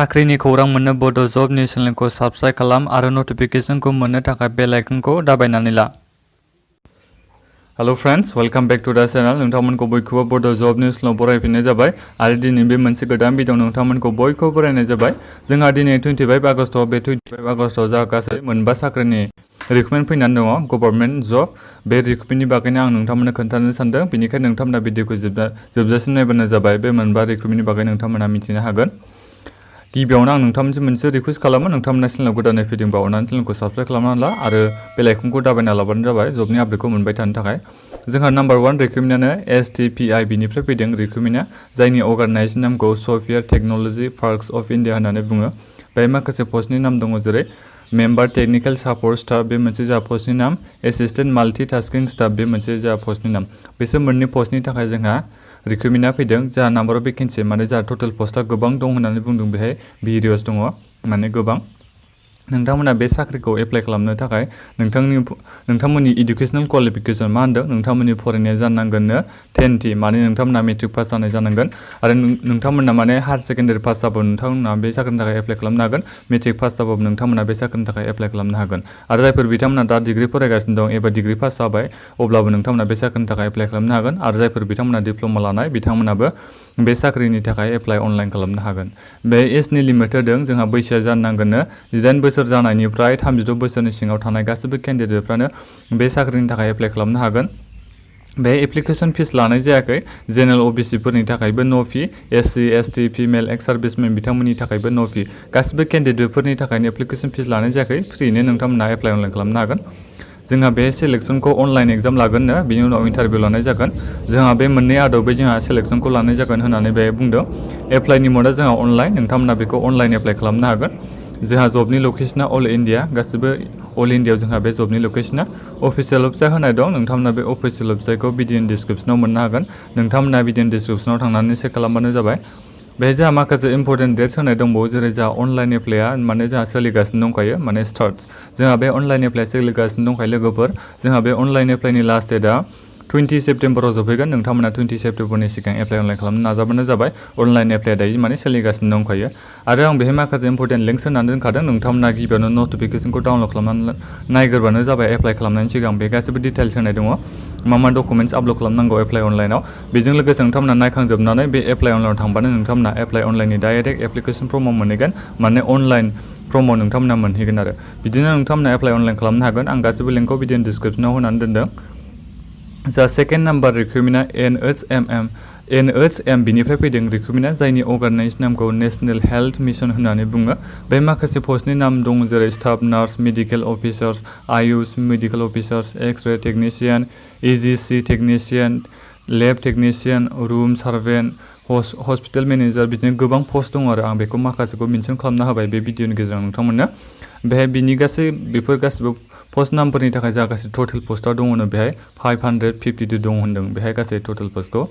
साख्रिनि खौरां मोननो बड' जब निउस चेनेलखौ साबस्क्राइब खालाम आरो नटिफिकेशनखौ मोननो थाखाय बेल आइकनखौ दाबायनानै ला। Hello friends, welcome back to the channel. नोंथांमोनखौ बयखौबो बड' जब निउस चेनेलाव बरायफिननाय जाबाय आरो दिनै बे मोनसे गोदान भिडिअ नोंथांमोनखौ बयखौबो बरायनाय जाबाय। जोंहा दिनै 25 आगस्टआव बे 25 आगस्टआव जा गासै मोनबा साख्रिनि रिक्रुटमेन्ट फैनानै दङ गभर्नमेन्ट जब। बे रिक्रुटमेन्टनि बागैनो आं नोंथांमोननो खोन्थानो सानदों, बेनिखायनो नोंथांमोना भिडिअखौ जोबजासिम नायबानो जाबाय। बे मोनबा रिक्रुटमेन्टनि बागै नोंथांमोना मिथिनो हागोन। गिबियावनो आं नोंथांमोनसे मोनसे रिक्वेस्ट खालामो, नोंथांमोना चेनेलाव गोदानै फैदोंबा अननानै चेनेलखौ साबस्क्राइब खालामनानै ला आरो बेल आइकनखौ दाबायना लाबानो जाबाय जबनि आपडेटखौ मोनबाय थानो थाखाय। जोंहा नाम्बार 1 रिक्रुटमेन्टआनो STPI बिनिफ्राय फैदों रिक्रुटमेन्टआ, जायनि अर्गानाइजेसन नामखौ software technology parks of India होननानै बुङो। बेहाय माखासे पस्टनि नाम दङ, जेरै मेम्बार टेक्निकेल सापर्ट स्टाफ बे मोनसे जा पस्टनि नाम, एसिस्टेन्ट माल्टि टास्किं स्टाफ बे मोनसे जा पस्टनि नाम। बिसोर मोननै पस्टनि थाखाय जोंहा रिक्रुटमेन्टआ फैदों। जा नाम्बार अफ भेकेन्सि माने जा टटेल पस्टआ गोबां दं होननानै बुंदों, बेहाय भिडिअस दङ माने गोबां। नोंथांमोना बे साख्रिखौ एप्लाइ खालामनो थाखाय नोंथांमोननि इडुकेसनेल क्वालिफिकेसन मा होनदों, नोंथांमोननि फरायनाया जानांगोननो 10th माने नोंथांमोना मेट्रिक पास जानाय जानांगोन आरो नोंथांमोना माने हायार सेकेन्डारि पास जाबाबो नोंथांमोना बे साख्रिनि थाखाय एप्लाइ खालामनो हागोन। मेट्रिक पास जाबाबो नोंथांमोना बे साख्रिनि थाखाय एप्लाइ खालामनो हागोन। आरो जायफोर बिथांमोना दा डिग्री फरायगासिनो दं एबा डिग्री पास जाबाय, अब्लाबो नोंथांमोना बे साख्रिनि थाखाय एप्लाइ खालामनो हागोन। आरो जायफोर बिथांमोना डिप्ल'मा लानाय बिथांमोनाबो बे साख्रिनि थाखाय एप्लाइ अनलाइन खालामनो हागोन। बे एजनि लिमिट होदों, जोंहा बैसोआ जानांगोननो 18 बोसोर जानायनिफ्राय 36 बोसोरनि सिङाव थानाय गासैबो केन्डिडेटफ्रानो बे साख्रिनि थाखाय एप्लाइ खालामनो हागोन। बे एप्लिकेसन फिस लानाय जायाखै। जेनेरेल OBC फोरनि थाखायबो नो फि, SC ST फिमेल एक्स सार्भिसमेन बिथांमोननि थाखायबो नो फि। गासिबो केन्डिडेटफोरनि थाखायनो एप्लिकेसन फिस लानाय जायाखै, फ्रियैनो नोंथांमोना एप्लाइ अनलाइन खालामनो हागोन। जोंहा बे सेलेक्सनखौ अनलाइन एग्जाम लागोननो, बिनि उनाव इन्टारभिउ लानाय जागोन। जोंहा बे मोननै आदबै जोंहा सेलेक्सनखौ लानाय जागोन होननानै बे बुंदों। एप्लाइनि मोडआ जोंहा अनलाइन, नोंथांमोना बेखौ अनलाइन एप्लाइ खालामनो हागोन। जोंहा जबनि लकेसना अल इन्डिया, गासिबो अल इन्डियाआव जोंहा बे जबनि लकेसना। अफिसियेल वेबसाइट होनाय दं, नोंथांमोना बे अफिसियेल वेबसाइटखौ भिडिअनि डिसक्रिपसनाव मोननो हागोन। नोंथांमोना भिडिअनि डिसक्रिपसनाव थांनानै चेक खालामबानो जाबाय। बेहाय जोंहा माखासे इम्परटेन्ट डेट्स होनाय दंबावो, जेरै जोंहा अनलाइन एप्लाइआ माने जोंहा सोलिगासिनो दंखायो, माने स्टार्ट। जोंहा बे अनलाइन एप्लाइ सोलिगासिनो दंखायो लोगोफोर। जोंहा बे अनलाइन एप्लाइनि लास्ट डेटआ 20 सेप्टेम्बराव जोबहैगोन। नोंथांमोना 20 सेप्टेम्बरनि सिगां एप्लाइ अनलाइन खालामनो नाजाबानो जाबाय। अनलाइन एप्लाइआ दायो माने सोलिगासिनो दंखायो। आरो आं बेहाय माखासे इम्परटेन्ट लिंक्स होनानै दोनखादों, नोंथांमोना गिबियावनो नटिफिकेसनखौ डाउनलड खालामनानै नायग्रोबानो जाबाय। एप्लाइ खालामनायनि सिगां बे गासिबो डिटेल्स होनाय दङ, मा डकुमेन्ट्स आपल'ड खालामनांगौ एप्लाइ अनलाइनाव। बेजों लोगोसे नोंथांमोना नायखांजोबनानै बे एप्लाइ अनलाइनाव थांबानो नोंथांमोना एप्लाइ अनलाइननि डाइरेक्ट एप्लिकेसन फर्माव मोनहैगोन, माने अनलाइन फर्माव नोंथांमोना मोनहैगोन आरो बिदिनो नोंथांमोना एप्लाइ अनलाइन खालामनो हागोन। आं गासिबो लिंकखौ भिडिअनि डिसक्रिपसनाव होनानै दोनदों। जा सेकेन्ड नाम्बार रिक्रुटमेन्टआ NHM बिनिफ्राय फैदों रिक्रुटमेन्टआ, जायनि अर्गानाइजेसन नामखौ नेशनेल हेल्थ मिशन होननानै बुङो। बे माखासे पस्टनि नाम दं, जेरै staff nurse, medical officers, AYUSH medical officers, X-ray technician, EGC technician, lab technician, room servant, hospital manager, बिदिनो गोबां पस्ट दं आरो आं बेखौ माखासेखौ मेनसन खालामना होबाय बे भिडिअनि गेजेराव नोंथांमोननो। बेहाय बेफोर गासिबो पस्ट नामफोरनि थाखाय जा गासै टटेल पस्टआ दङनो, बेहाय 552 दं होनदों बेहाय गासै टटेल पस्टखौ।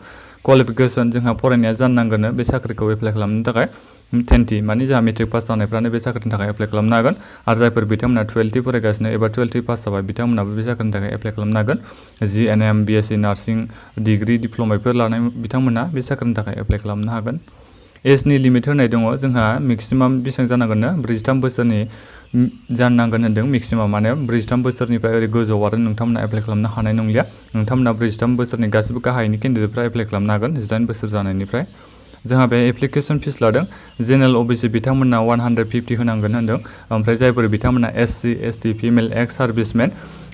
क्वालिफिकेसन जोंहा फरायनाया जानांगोन बे साख्रिखौ एप्लाइ खालामनो थाखाय 10th माने जोंहा मेट्रिक पास जानायफ्रानो बे साख्रिनि थाखाय एप्लाइ खालामनो हागोन। आरो जायफोर बिथांमोना 12th फरायगासिनो एबा 12th पास जाबाय बिथांमोनाबो बे साख्रिनि थाखाय एप्लाइ खालामनो हागोन। GNM, BSc नार्सिं डिग्री डिप्ल'माफोर लानाय बिथांमोना बे साख्रिनि थाखाय एप्लाइ खालामनो हागोन। एजनि लिमिट होनाय दङ, जोंहा मेक्सिमाम बेसेबां जानांगोननो 43 बोसोरनि जानांगोन होनदों। मेक्सिमाम माने 43 बोसोरनिफ्राय ओरै गोजौ आरो नोंथांमोना एप्लाइ खालामनो हानाय नंलिया। नोंथांमोना 43 बोसोरनि गासिबो गाहायनि केन्डिडेटफ्रा एप्लाइ खालामनो हागोन 18 बोसोर जानायनिफ्राय। जोंहा बे एप्लिकेसन फिस लादों। जेनेरेल OBC बिथांमोना 150 होनांगोन होनदों। ओमफ्राय जायफोर बिथांमोना SC ST फिमेल एक्स सार्भिसमेन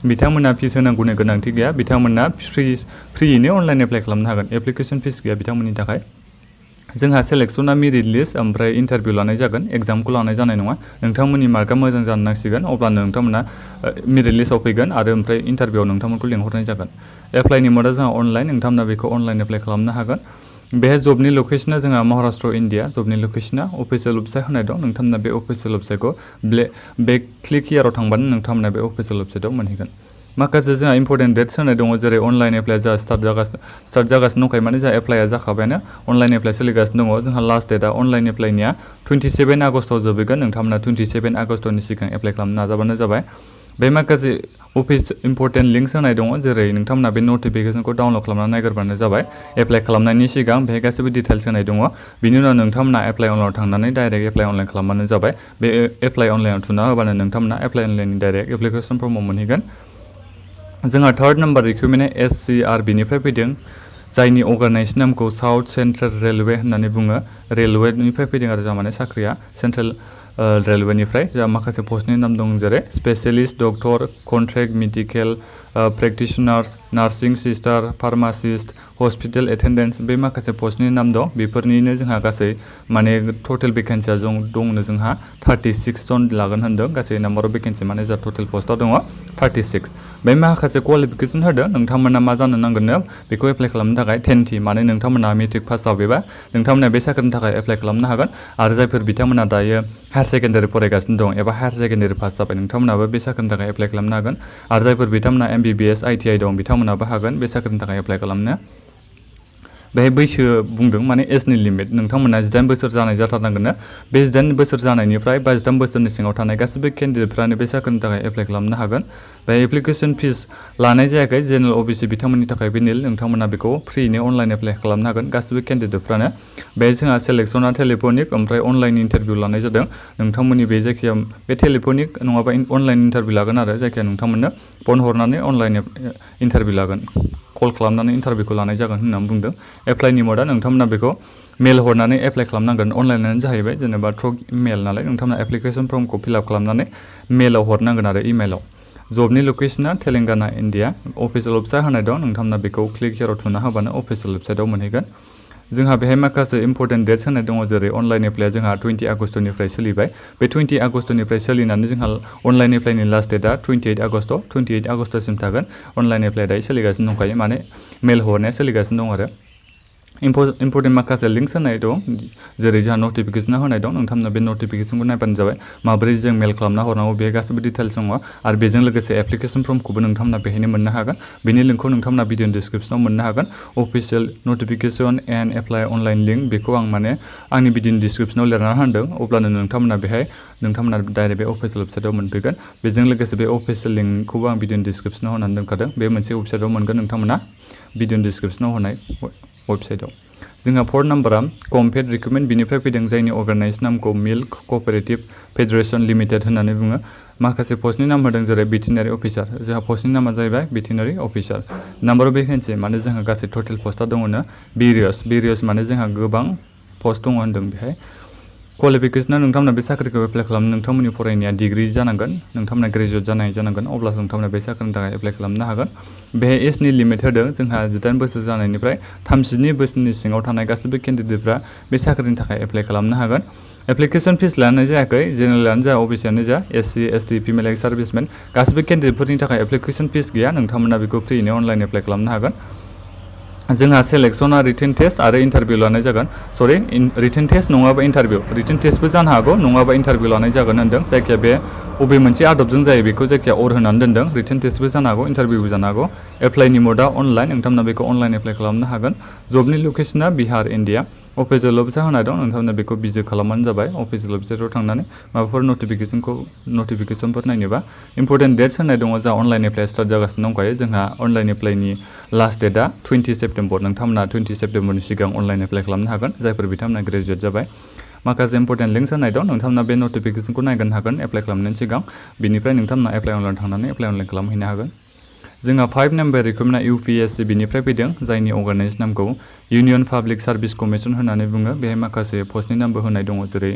बिथांमोना फिस होनांगौनि गोनांथि गैया, बिथांमोना फ्रियैनो अनलाइन एप्लाइ खालामनो हागोन। एप्लिकेसन फिस गैया बिथांमोननि थाखाय। जोंहा सेलेक्सना मेरिट लिस्ट ओमफ्राय इन्टारभिउ लानाय जागोन, एग्जामखौ लानाय जानाय नङा। नोंथांमोननि मार्कआ मोजां जानो नांसिगोन, अब्लानो नोंथांमोना मेरिट लिस्टआव फैगोन आरो ओमफ्राय इन्टारभिउआव नोंथांमोनखौ लिंहरनाय जागोन। एप्लाइनि मोडआ जोंहा अनलाइन, नोंथांमोना बेखौ अनलाइन एप्लाइ खालामनो हागोन। बेहाय जबनि लकेसना जोंहा महाराष्ट्र इन्डिया, जबनि लकेसना अफिसियेल वेबसाइट होनाय दं। नोंथांमोना बे अफिसियेल वेबसाइटखौ बे क्लिक हियाराव थांबानो नोंथांमोना बे अफिसियेल वेबसाइटआव मोनहैगोन। माखासे जोंहा इम्परटेन्ट डेट्स होनाय दङ, जेरै अनलाइन एप्लाइ जा स्टार्ट जागासिनो दंखायो, माने जोंहा एप्लाइआ जाखाबायानो, अनलाइन एप्लाइ सोलिगासिनो दङ। जोंहा लास्ट डेटआ अनलाइन एप्लाइनिया 27 आगस्टआव जोबहैगोन। नोंथांमोना 27 आगस्टनि सिगां एप्लाइ खालामनो नाजाबानो जाबाय। बे माखासे अफिस इम्पर्टेन्ट लिंक्स होनाय दङ जेरै नोंथांमोना बे नटिफिकेसनखौ डाउनलड खालामनानै नायग्रोबानो जाबाय एप्लाइ खालामनायनि सिगां बेहाय गासैबो डिटेल्स होनाय दङ बिनि उनाव नोंथांमोना एप्लाइ अनलाइनाव थांनानै डाइरेक्ट एप्लाइ अनलाइन खालामबानो जाबाय बे एप्लाइ अनलाइनाव थुना होबानो नोंथांमोना एप्लाइ अनलाइननि डाइरेक्ट एप्लिकेसन फर्माव मोनहैगोन जोंहा थार्ड नाम्बार रिक्रुटमेन्टआ SCRB निफ्राय फैदों जायनि अर्गानाइजेसन नामखौ साउथ सेन्ट्रेल रेलवे होननानै बुङो रेलवेनिफ्राय फैदों आरो जोंहा माने साख्रिया सेन्ट्रेल रेलवेनिफ्राय जोंहा माखासे पस्टनि नाम दं जेरै specialist doctor contract medical practitioners nursing sister pharmacist hospital attendants बे माखासे पस्टनि नाम दं बेफोरनिनो जोंहा गासै माने टटेल भेकेन्सिया दंनो जोंहा 36 जन लागोन होनदों गासै नाम्बार अफ भेकेन्सि माने जा टटेल पस्टआ दङ 36 बे माखासे क्वालिफिकेसन होदों नोंथांमोना मा जानो नांगोननो बेखौ एप्लाइ खालामनो थाखाय 10th माने नोंथांमोना मेट्रिक पास जाबायबा नोंथांमोना बे साख्रिनि थाखाय एप्लाइ खालामनो हागोन आरो जायफोर बिथांमोना दायो हायार सेकेन्डारि फरायगासिनो दं एबा हायार सेकेन्डारि पास जाबाय नोंथांमोनाबो बे साख्रिनि थाखाय एप्लाइ खालामनो हागोन आरो जायफोर बिथांमोना MBBS ITI दं बिथांमोनाबो हागोन बे साख्रिनि थाखाय एप्लाइ खालामनो बेहाय बैसो बुंदों माने एजनि लिमिट नोंथांमोना 18 बोसोर जानाय जाथारनांगोन बे 18 बोसोर जानायनिफ्राय 23 बोसोरनि सिङाव थानाय गासैबो केन्डिडेटफ्रानो बे साख्रिनि थाखाय एप्लाइ खालामनो हागोन बे एप्लिकेसन फिस लानाय जायाखै जेनेरेल OBC बिथांमोननि थाखाय बे निल नोंथांमोना बेखौ फ्रियैनो अनलाइन एप्लाइ खालामनो हागोन गासैबो केन्डिडेटफ्रानो बे जोंहा सेलेक्सना टेलिफनिक ओमफ्राय अनलाइन इन्टारभिउ लानाय जादों नोंथांमोननि बे जायखिया बे टेलिफनिक नङाबा अनलाइन इन्टारभिउ लागोन आरो जायखिया नोंथांमोननो फन हरनानै अनलाइन इन्टारभिउ लागोन कल खालामनानै इन्टारभिउखौ लानाय जागोन होननानै बुंदों एप्लाइनि मोडआ नोंथांमोना बेखौ मेल हरनानै एप्लाइ खालामनांगोन अनलाइनानो जाहैबाय जेनेबा थ्रु मेल नालाय नोंथांमोना एप्लिकेसन फर्मखौ फिलआप खालामनानै मेलाव हरनांगोन आरो इमेलाव जबनि लकेसना तेलेंगाना इन्डिया अफिसियेल वेबसाइट होनाय दं नोंथांमोना बेखौ क्लिक हियराव थुना होबानो अफिसियेल वेबसाइटआव मोनहैगोन जोंहा बेहाय माखासे इम्पर्टेन्ट डेट्स होनाय दङ जेरै अनलाइन एप्लाइआ जोंहा 20 आगस्तनिफ्राय सोलिबाय बे 20 आगस्तनिफ्राय सोलिनानै जोंहा अनलाइन एप्लाइनि लास्ट डेटआ 28 आगस्तसिम थागोन अनलाइन एप्लाइआ दायो सोलिगासिनो दंखायो माने मेल हरनाया सोलिगासिनो दं आरो इम्पर्टेन्ट माखासे लिंक्स होनाय दं जेरै जोंहा नटिफिकेसना होनाय दं नोंथांमोना बे नटिफिकेसनखौ नायबानो जाबाय माबोरै जों मेल खालामना हरनांगौ बे गासैबो डिटेल्स दङ आरो बेजों लोगोसे एप्लिकेसन फर्मखौबो नोंथांमोना बेहायनो मोननो हागोन बेनि लिंकखौ नोंथांमोना भिडिअ डिसक्रिप्सनाव मोननो हागोन official notification and apply online link बेखौ आं माने आंनि भिडिअ डिसक्रिप्सनाव लिरना होदों अब्लानो नोंथांमोना डाइरेक्ट बे अफिसियेल वेबसाइटआव मोनफैगोन बेजों लोगोसे बे अफिसियेल लिंकखौबो आं भिडिअ डिसक्रिप्सनाव होनानै दोनखादों बे मोनसे वेबसाइटआव मोनगोन नोंथांमोना भिडिअ डिसक्रिप्सनाव होनाय वेबसाइटआव जोंहा फर्थ नाम्बारा कमपेट रिक्रुटमेन्ट बिनिफ्राय फैदों जायनि अर्गानाइजेसन नामखौ मिल्क कअपारेटिभ फेडारेसन लिमिटेड होननानै बुङो माखासे पस्टनि नाम होदों जेरै भेटेनारि अफिसार जोंहा पस्टनि नामा जाहैबाय भेटेनारि अफिसार नाम्बार अफ भेकेन्सि माने जोंहा गासै टटेल पस्टआ दङनो भेरियास माने जोंहा गोबां पस्ट दङ होनदों बेहाय क्वालिफिकेसना नोंथांमोना बे साख्रिखौ एप्लाइ खालामनो नोंथांमोननि फरायनाया डिग्री जानांगोन नोंथांमोना ग्रेजुवेट जानांगोन अब्लासो नोंथांमोना बे साख्रिनि थाखाय एप्लाइ खालामनो हागोन बेहाय एजनि लिमिट होदों जोंहा 18 बोसोर जानायनिफ्राय 32 बोसोरनि सिङाव थानाय गासैबो केन्डिडेटफ्रा बे साख्रिनि थाखाय एप्लाइ खालामनो हागोन एप्लिकेसन फिस लानाय जायाखै जेनेरेलानो जा अबिसियानो जा SC ST फिमेल एक्स सार्भिसमेन गासैबो केन्डिडेटफोरनि थाखाय एप्लिकेसन फिस गैया नोंथांमोना बेखौ फ्रियैनो अनलाइन एप्लाइ खालामनो हागोन जोंहा सेलेक्सना रिटेन टेस्ट आरो इन्टारभिउ लानाय जागोन रिटेन टेस्ट नङाबा इन्टारभिउ रिटेन टेस्टबो जानो हागौ नङाबा इन्टारभिउ लानाय जागोन होनदों जायखिया बे बबे मोनसे आदबजों जायो बेखौ जायखिया होनानै दोनदों रिटेन टेस्टबो जानो हागौ इन्टारभिउबो जानो हागौ एप्लाइनि मोडआ अनलाइन नोंथांमोना बेखौ अनलाइन एप्लाइ खालामनो हागोन जबनि लकेसना बिहार इन्डिया अफिसियेल वेबसाइट होनाय दं नोंथांमोना बेखौ भिजिट खालामबानो जाबाय अफिसियेल वेबसाइटआव थांनानै माबाफोर नटिफिकेसनफोर नायनोबा इम्पर्टेन्ट डेट्स होनाय दङ जा अनलाइन एप्लाइ स्टार्ट जागासिनो दंखायो जोंहा अनलाइन एप्लाइनि लास्ट डेटआ 20 सेप्टेम्बर नोंथांमोना 20 सेप्टेम्बरनि सिगां अनलाइन एप्लाइ खालामनो हागोन जायफोर बिथांमोना ग्रेजुवेट जाबाय माखासे इम्पर्टेन्ट लिंक्स होनाय दं नोंथांमोना बे नटिफिकेसनखौ नायगोन हागोन एप्लाइ खालामनायनि सिगां बिनिफ्राय नोंथांमोना एप्लाइ अनलाइन थांनानै एप्लाइ अनलाइन खालामहैनो हागोन जोंहा 5 नाम्बार रिक्रुटमेन्टआ UPSC बिनिफ्राय फैदों जायनि अर्गानाइजेसन नामखौ इउनियन पाब्लिक सार्भिस कमिसन होननानै बुङो बेहाय माखासे पस्टनि नामबो होनाय दङ जेरै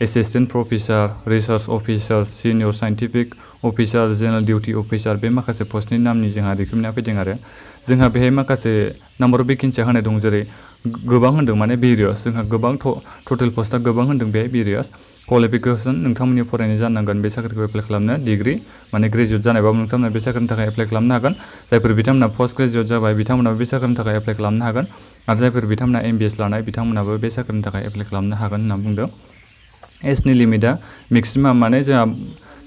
assistant professor research officer senior scientific officer general duty officer बे माखासे पस्टनि नामनि जोंहा रिक्रुटमेन्टआ फैदों आरो जोंहा बेहाय माखासे नाम्बार अफ भेकेन्सिया होनाय दं जेरै गोबां होनदों माने भेरियास जोंहा गोबां टटेल पस्टआ गोबां होनदों बेहाय भेरियास क्वालिफिकेसन नोंथांमोननि फरायनाय जानांगोन बे साख्रिखौ एप्लाइ खालामनो डिग्री माने ग्रेजुवेट जानायबाबो नोंथांमोना बे साख्रिनि थाखाय एप्लाइ खालामनो हागोन जायफोर बिथांमोना पस्ट ग्रेजुवेट जाबाय बिथांमोनाबो बे साख्रिनि थाखाय एप्लाइ खालामनो हागोन आरो जायफोर बिथांमोना MBS लानाय बिथांमोनाबो बे साख्रिनि थाखाय एप्लाइ खालामनो हागोन होनना बुंदों एजनि लिमिटआ मेक्सिमाम माने जोंहा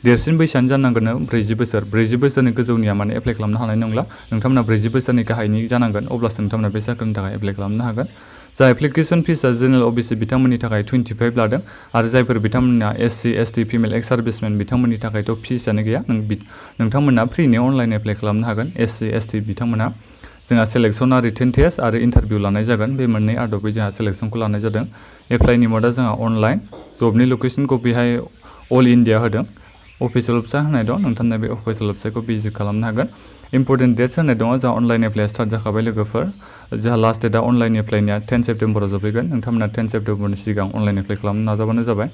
देरसिन बैसोआनो जानांगोन 40 बोसोर 40 बोसोरनि गोजौनिया माने एप्लाइ खालामनो हानाय नंला नोंथांमोना 40 बोसोरनि गाहायनि जानांगोन अब्लासो नोंथांमोना बे साख्रिनि थाखाय एप्लाइ खालामनो हागोन जा एप्लिकेशन फिसा जेनेरेल अबिसि बिथांमोननि थाखाय 25 लादों आरो जायफोर बिथांमोनना SC ST फिमेल एक्स सार्भिसमेन बिथांमोननि थाखायथ' फिसआनो गैया नोंथांमोना फ्रिनि अनलाइन एप्लाइ खालामनो हागोन SC ST बिथांमोना जोंहा सेलेक्सना रिटेन टेस्ट आरो इन्टारभिउ लानाय जागोन बे मोननै आदबै जोंहा सेलेक्सनखौ लानाय जादों एप्लाइनि मोडा जोंहा अनलाइन जबनि लकेसनखौ बेहाय अल इन्डिया होदों अफिसियेल वेबसाइट होनाय दं नोंथांना बे अफिसियेल वेबसाइटखौ भिजिट खालामनो हागोन इम्पर्टेन्ट डेट्स होनाय दङ जोंहा अनलाइन एप्लाइ स्टार्ट जाखाबाय लोगोफोर जोंहा लास्ट डेटआ अनलाइन एप्लाइनिया 10 सेप्टेम्बराव जोबहैगोन नोंथांमोना 10 सेप्टेम्बरनि सिगां अनलाइन एप्लाइ खालामनो नाजाबानो जाबाय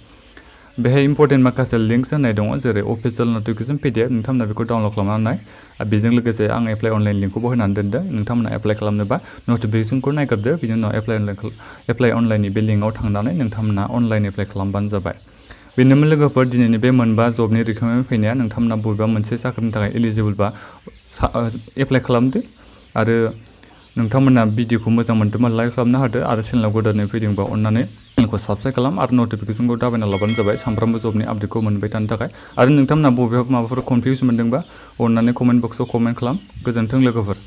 बेहाय इम्पर्टेन्ट माखासे लिंक्स होनाय दङ जेरै अफिसियेल नटिफिकेसन PDF नोंथांमोना बेखौ डाउनलड खालामनानै बेजों लोगोसे आं एप्लाइ अनलाइन लिंकखौबो होनानै दोनदों नोंथांमोना एप्लाइ खालामनोबा नटिफिकेसनखौ नायग्रोदो बिनि उनाव एप्लाइ अनलाइननि बे लिंकआव थांनानै नोंथांमोना अनलाइन एप्लाइ खालामबानो जाबाय बेनोमोन लोगोफोर दिनैनि बे मोनबा जबनि रिक्रुटमेन्ट फैनाया नोंथांमोना बबेबा मोनसे साख्रिनि थाखाय एलिजिबोलबा एप्लाइ खालामदो आरो नोंथांमोना भिडिअखौ मोजां मोनदोंबा लाइक खालामनो हादो आरो चेनेलाव गोदानै फैदोंबा अन्नानै चेनेलखौ साबस्क्राइब खालाम आरो नटिफिकेसनखौ दाबायना लाबानो जाबाय सानफ्रामबो जबनि आपडेटखौ मोनबाय थानो थाखाय आरो नोंथांमोना बबेबा माबाफोर कनफिउस मोनदोंबा अन्नानै कमेन्ट बक्सआव कमेन्ट खालाम गोजोन्थों लोगोफोर